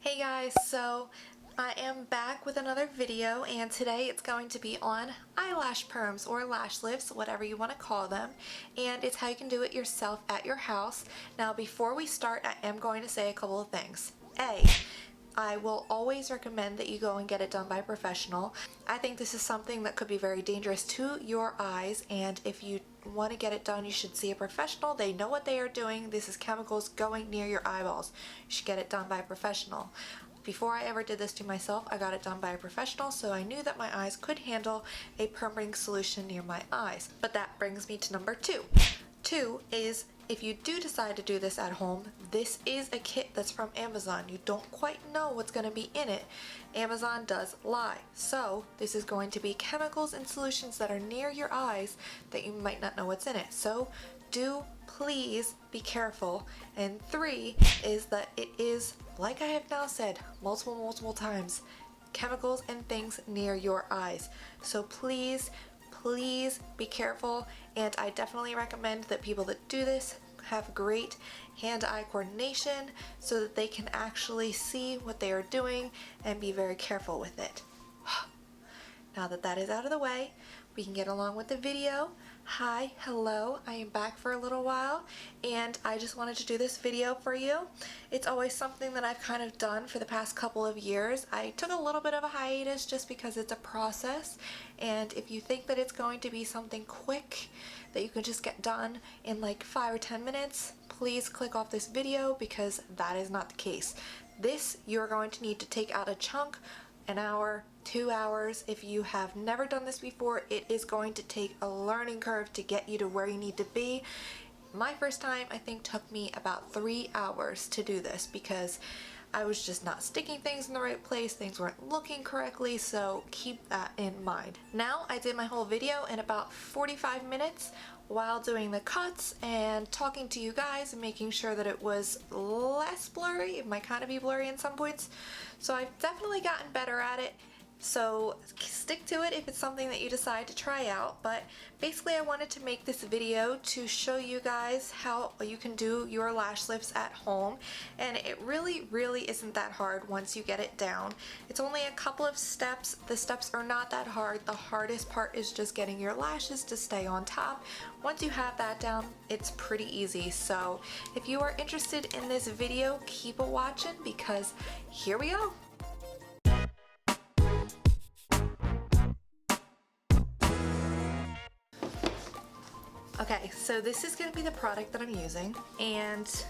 Hey guys, so I am back with another video, and today it's going to be on eyelash perms or lash lifts, whatever you want to call them, and it's how you can do it yourself at your house. Now before we start, I am going to say a couple of things. I will always recommend that you go and get it done by a professional. I think this is something that could be very dangerous to your eyes, and if you want to get it done, you should see a professional. They know what they are doing. This is chemicals going near your eyeballs. You should get it done by a professional. Before I ever did this to myself, I got it done by a professional, so I knew that my eyes could handle a perming solution near my eyes. But that brings me to number two. Two is, if you do decide to do this at home, this is a kit that's from Amazon. You don't quite know what's going to be in it. Amazon does lie. So this is going to be chemicals and solutions that are near your eyes that you might not know what's in it. So do please be careful. And three is that it is, like I have now said multiple times, chemicals and things near your eyes. So please be careful, and I definitely recommend that people that do this have great hand-eye coordination so that they can actually see what they are doing and be very careful with it. Now that that is out of the way, we can get along with the video. Hi, hello, I am back for a little while, and I just wanted to do this video for you. It's always something that I've kind of done for the past couple of years. I took a little bit of a hiatus just because it's a process, and if you think that it's going to be something quick that you can just get done in like 5 or 10 minutes, please click off this video, because that is not the case. This, you're going to need to take out a chunk, an hour, 2 hours. If you have never done this before, it is going to take a learning curve to get you to where you need to be. My first time, I think, took me about 3 hours to do this because I was just not sticking things in the right place, things weren't looking correctly, so keep that in mind. Now, I did my whole video in about 45 minutes while doing the cuts and talking to you guys and making sure that it was less blurry. It might kind of be blurry in some points, so I've definitely gotten better at it. So stick to it if it's something that you decide to try out, but basically I wanted to make this video to show you guys how you can do your lash lifts at home, and it really isn't that hard once you get it down. It's only a couple of steps. The steps are not that hard. The hardest part is just getting your lashes to stay on top. Once you have that down, it's pretty easy. So if you are interested in this video, keep it watching, because here we go. Okay, so this is going to be the product that I'm using, and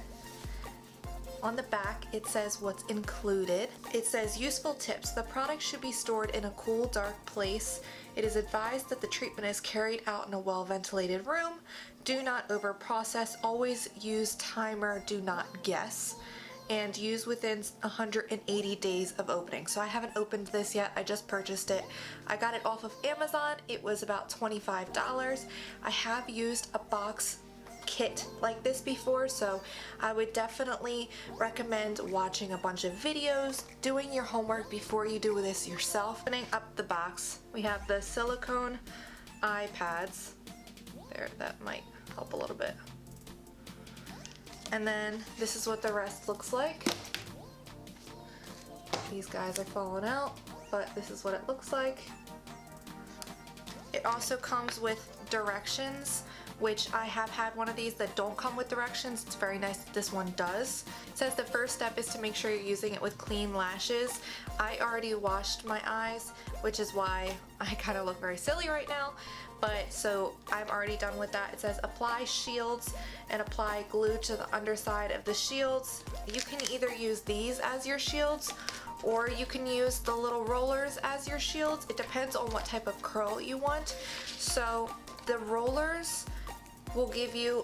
on the back it says what's included. It says useful tips. The product should be stored in a cool, dark place. It is advised that the treatment is carried out in a well-ventilated room. Do not over-process. Always use timer, do not guess. And use within 180 days of opening. So I haven't opened this yet, I just purchased it. I got it off of Amazon. It was about $25. I have used a box kit like this before, so I would definitely recommend watching a bunch of videos, doing your homework before you do this yourself. Opening up the box, we have the silicone eye pads. There, that might help a little bit. And then this is what the rest looks like. These guys are falling out, but this is what it looks like. It also comes with directions, which I have had one of these that don't come with directions. It's very nice that this one does. It says the first step is to make sure you're using it with clean lashes. I already washed my eyes, which is why I kind of look very silly right now. But so I'm already done with that. It says apply shields and apply glue to the underside of the shields. You can either use these as your shields, or you can use the little rollers as your shields. It depends on what type of curl you want. So the rollers will give you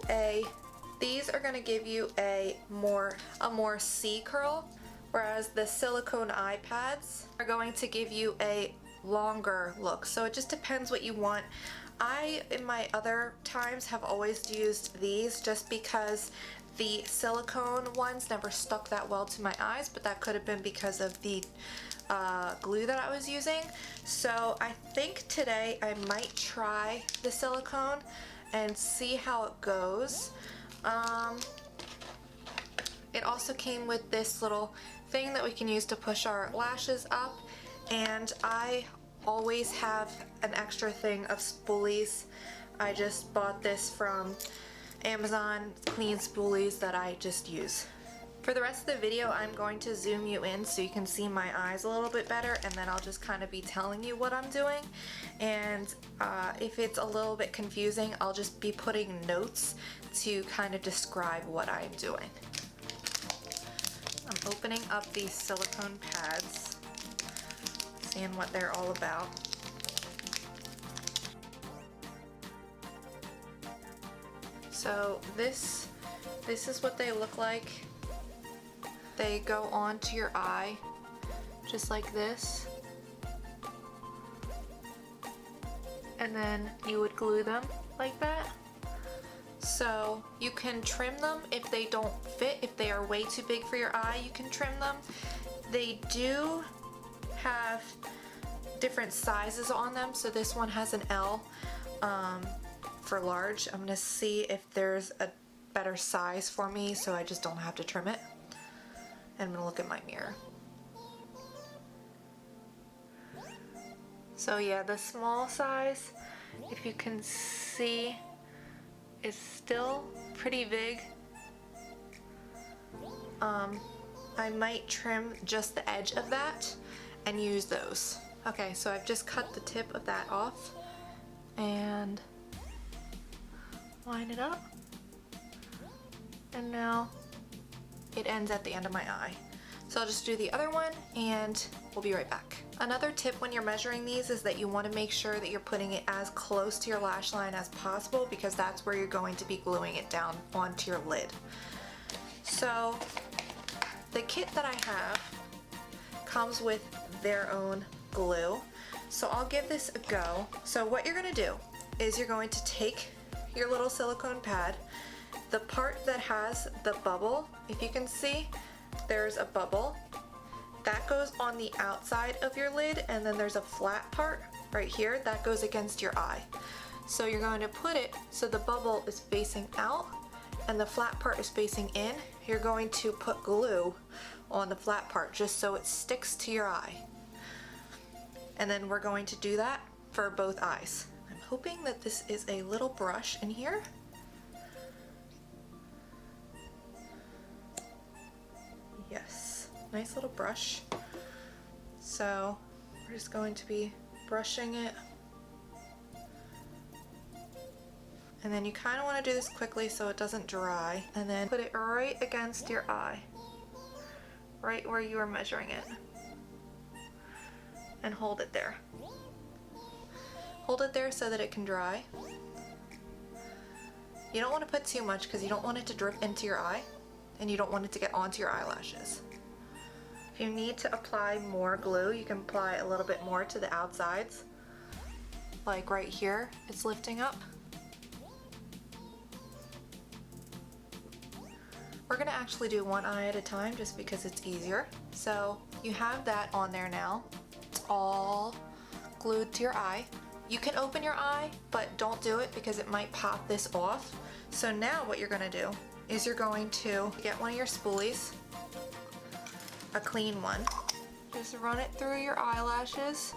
these are gonna give you a more C curl, whereas the silicone eye pads are going to give you a longer look. So it just depends what you want. I, in my other times, have always used these just because the silicone ones never stuck that well to my eyes, but that could have been because of the glue that I was using. So I think today I might try the silicone and see how it goes. It also came with this little thing that we can use to push our lashes up, and I always have an extra thing of spoolies. I just bought this from Amazon, clean spoolies that I just use. For the rest of the video, I'm going to zoom you in so you can see my eyes a little bit better, and then I'll just kind of be telling you what I'm doing. And if it's a little bit confusing, I'll just be putting notes to kind of describe what I'm doing. I'm opening up these silicone pads, seeing what they're all about. So this is what they look like. They go onto your eye, just like this. And then you would glue them like that. So you can trim them if they don't fit. If they are way too big for your eye, you can trim them. They do have different sizes on them. So this one has an L for large. I'm gonna see if there's a better size for me so I just don't have to trim it. And I'm gonna look at my mirror. So yeah, the small size, if you can see, is still pretty big. I might trim just the edge of that and use those. Okay, so I've just cut the tip of that off and line it up. And now it ends at the end of my eye. So I'll just do the other one and we'll be right back. Another tip when you're measuring these is that you want to make sure that you're putting it as close to your lash line as possible, because that's where you're going to be gluing it down onto your lid. So the kit that I have comes with their own glue. So I'll give this a go. So what you're going to do is you're going to take your little silicone pad, the part that has the bubble, if you can see, there's a bubble. That goes on the outside of your lid, and then there's a flat part right here that goes against your eye. So you're going to put it so the bubble is facing out and the flat part is facing in. You're going to put glue on the flat part just so it sticks to your eye. And then we're going to do that for both eyes. I'm hoping that this is a little brush in here. Yes, nice little brush. So we're just going to be brushing it. And then you kind of want to do this quickly so it doesn't dry. And then put it right against your eye, right where you are measuring it. And hold it there. Hold it there so that it can dry. You don't want to put too much because you don't want it to drip into your eye, and you don't want it to get onto your eyelashes. If you need to apply more glue, you can apply a little bit more to the outsides. Like right here, it's lifting up. We're gonna actually do one eye at a time just because it's easier. So you have that on there now. It's all glued to your eye. You can open your eye, but don't do it because it might pop this off. So now what you're gonna do is you're going to get one of your spoolies, a clean one. Just run it through your eyelashes.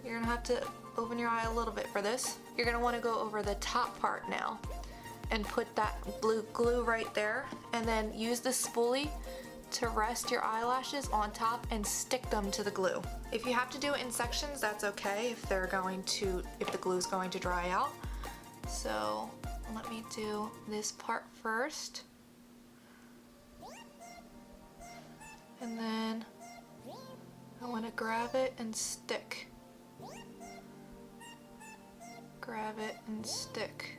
You're gonna have to open your eye a little bit for this. You're gonna wanna go over the top part now and put that blue glue right there, and then use the spoolie to rest your eyelashes on top and stick them to the glue. If you have to do it in sections, that's okay if the glue is going to dry out. So let me do this part first. And then I want to grab it and stick. Grab it and stick.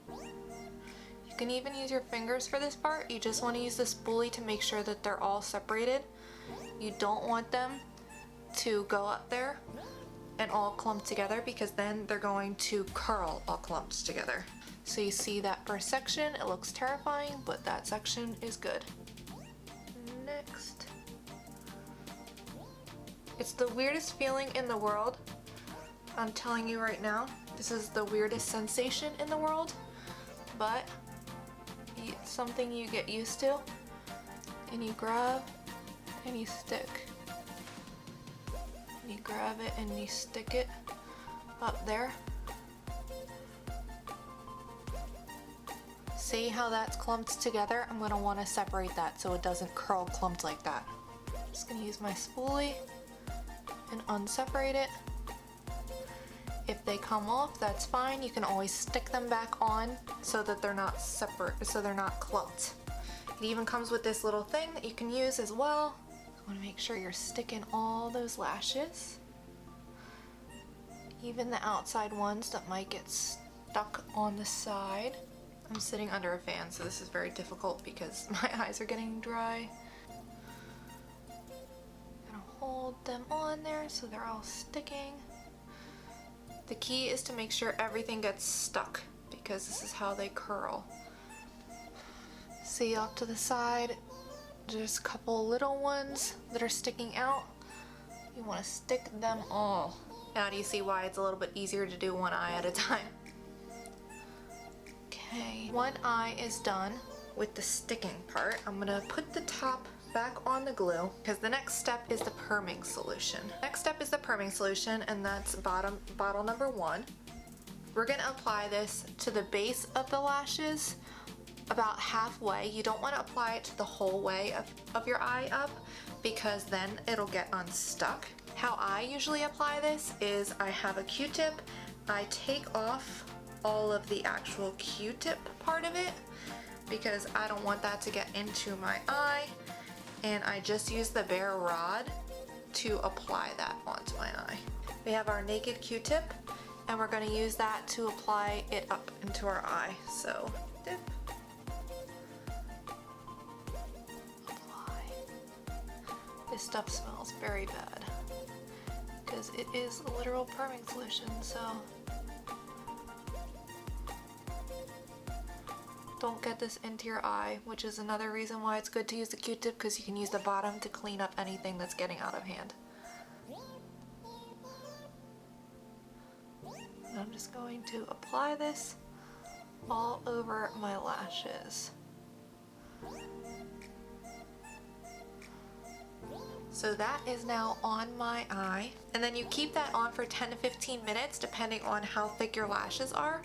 You can even use your fingers for this part. You just want to use the spoolie to make sure that they're all separated. You don't want them to go up there and all clumped together, because then they're going to curl all clumped together. So you see that first section, it looks terrifying, but that section is good. Next. It's the weirdest feeling in the world. I'm telling you right now, this is the weirdest sensation in the world, but something you get used to, and you grab and you stick. You grab it and you stick it up there. See how that's clumped together? I'm going to want to separate that so it doesn't curl clumped like that. I'm just going to use my spoolie and unseparate it. If they come off, that's fine. You can always stick them back on so that they're not separate, so they're not clumped. It even comes with this little thing that you can use as well. I want to make sure you're sticking all those lashes, even the outside ones that might get stuck on the side. I'm sitting under a fan, so this is very difficult because my eyes are getting dry. Gonna hold them on there so they're all sticking. The key is to make sure everything gets stuck because this is how they curl. See off to the side, there's a couple little ones that are sticking out. You want to stick them all. Now do you see why it's a little bit easier to do one eye at a time? Okay, one eye is done with the sticking part. I'm gonna put the top back on the glue because the next step is the perming solution. Next step is the perming solution, and that's bottle number 1. We're gonna apply this to the base of the lashes about halfway. You don't want to apply it to the whole way of your eye up because then it'll get unstuck. How I usually apply this is I have a Q-tip, I take off all of the actual Q-tip part of it because I don't want that to get into my eye, and I just use the bare rod to apply that onto my eye. We have our naked Q-tip and we're going to use that to apply it up into our eye. So dip, apply. This stuff smells very bad because it is a literal perming solution, so don't get this into your eye, which is another reason why it's good to use the Q-tip because you can use the bottom to clean up anything that's getting out of hand. And I'm just going to apply this all over my lashes. So that is now on my eye, and then you keep that on for 10 to 15 minutes depending on how thick your lashes are.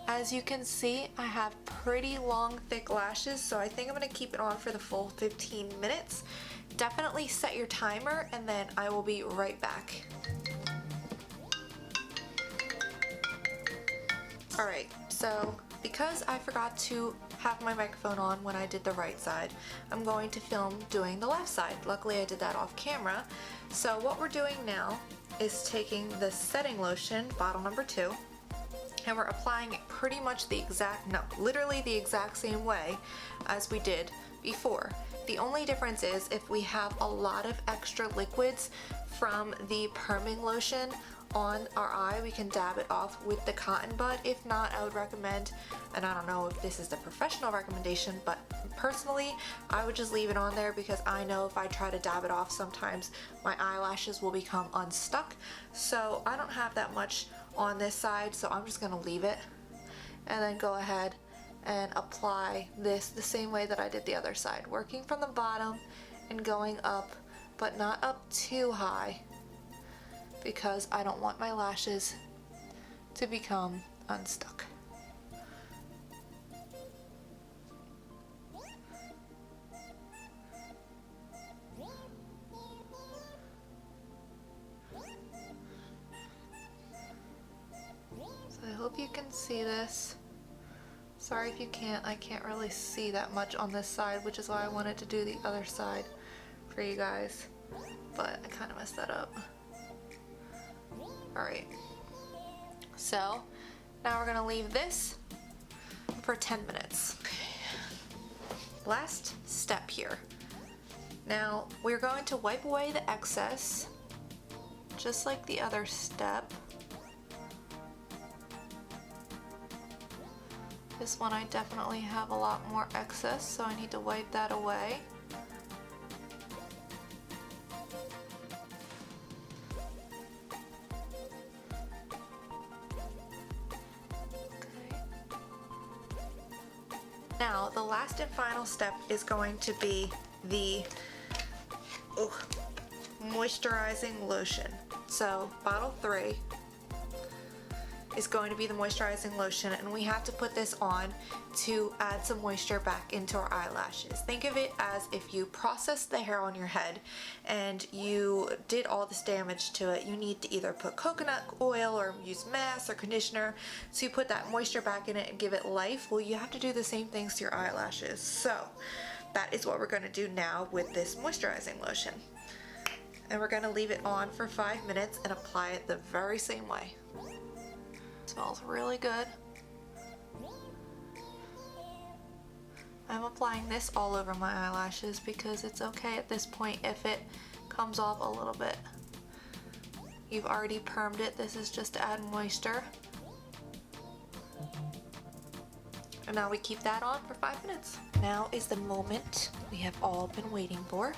As you can see, I have pretty long, thick lashes, so I think I'm going to keep it on for the full 15 minutes. Definitely set your timer, and then I will be right back. Alright, so because I forgot to have my microphone on when I did the right side, I'm going to film doing the left side. Luckily I did that off camera. So what we're doing now is taking the setting lotion, bottle number 2, and we're applying it pretty much literally the exact same way as we did before. The only difference is if we have a lot of extra liquids from the perming lotion on our eye, we can dab it off with the cotton bud. If not, I would recommend, and I don't know if this is the professional recommendation, but personally I would just leave it on there because I know if I try to dab it off sometimes my eyelashes will become unstuck. So I don't have that much on this side, so I'm just gonna leave it and then go ahead and apply this the same way that I did the other side, working from the bottom and going up, but not up too high because I don't want my lashes to become unstuck. So I hope you can see this. Sorry if you can't, I can't really see that much on this side, which is why I wanted to do the other side for you guys, but I kind of messed that up. Alright, so now we're going to leave this for 10 minutes. Last step here. Now we're going to wipe away the excess, just like the other step. This one I definitely have a lot more excess, so I need to wipe that away. Now, the last and final step is going to be the moisturizing lotion. So, bottle 3 is going to be the moisturizing lotion, and we have to put this on to add some moisture back into our eyelashes. Think of it as if you processed the hair on your head and you did all this damage to it. You need to either put coconut oil or use mask or conditioner so you put that moisture back in it and give it life. Well, you have to do the same things to your eyelashes. So that is what we're going to do now with this moisturizing lotion. And we're going to leave it on for 5 minutes and apply it the very same way. Smells really good. I'm applying this all over my eyelashes because it's okay at this point if it comes off a little bit. You've already permed it. This is just to add moisture. And now we keep that on for 5 minutes. Now is the moment we have all been waiting for.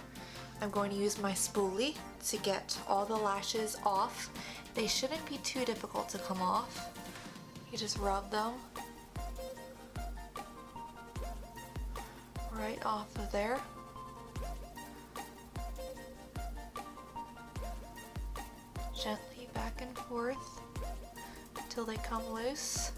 I'm going to use my spoolie to get all the lashes off. They shouldn't be too difficult to come off. You just rub them right off of there. Gently back and forth until they come loose.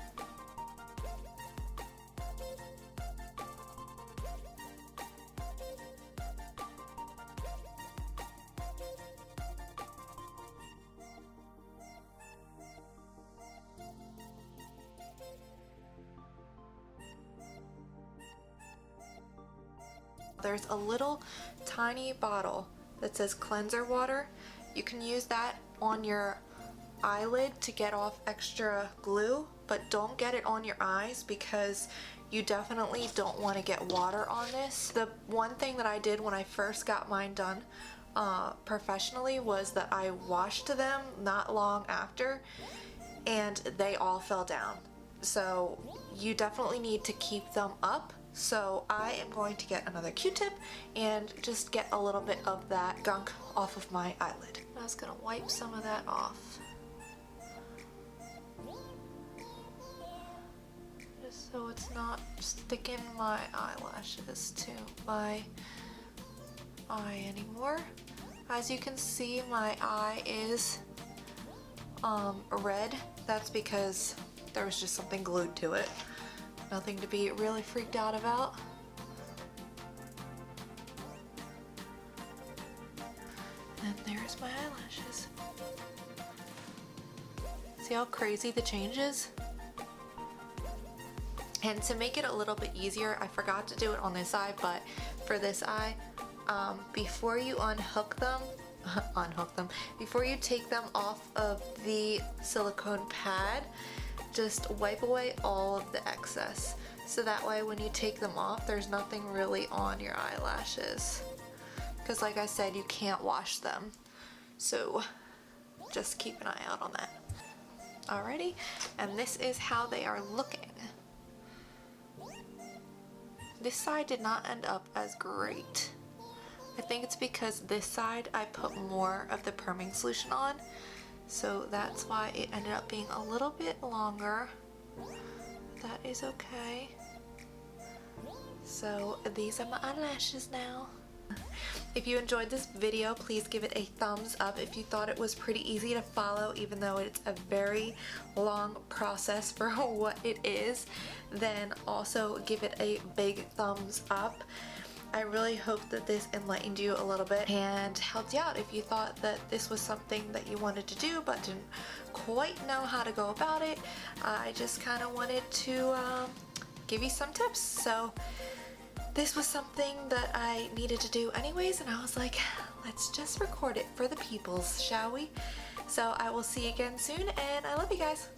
There's a little tiny bottle that says cleanser water. You can use that on your eyelid to get off extra glue, but don't get it on your eyes because you definitely don't want to get water on this. The one thing that I did when I first got mine done professionally was that I washed them not long after and they all fell down. So you definitely need to keep them up. So I am going to get another Q-tip and just get a little bit of that gunk off of my eyelid. I was gonna wipe some of that off. Just so it's not sticking my eyelashes to my eye anymore. As you can see, my eye is red. That's because there was just something glued to it. Nothing to be really freaked out about. And there's my eyelashes. See how crazy the change is? And to make it a little bit easier, I forgot to do it on this eye, but for this eye, before you unhook them, before you take them off of the silicone pad, just wipe away all of the excess. So that way when you take them off, there's nothing really on your eyelashes. Because like I said, you can't wash them. So just keep an eye out on that. Alrighty, and this is how they are looking. This side did not end up as great. I think it's because this side I put more of the perming solution on. So that's why it ended up being a little bit longer. That is okay. So these are my eyelashes now. If you enjoyed this video, please give it a thumbs up. If you thought it was pretty easy to follow, even though it's a very long process for what it is, then also give it a big thumbs up. I really hope that this enlightened you a little bit and helped you out if you thought that this was something that you wanted to do but didn't quite know how to go about it. I just kind of wanted to give you some tips. So this was something that I needed to do anyways, and I was like, let's just record it for the peoples, shall we? So I will see you again soon, and I love you guys.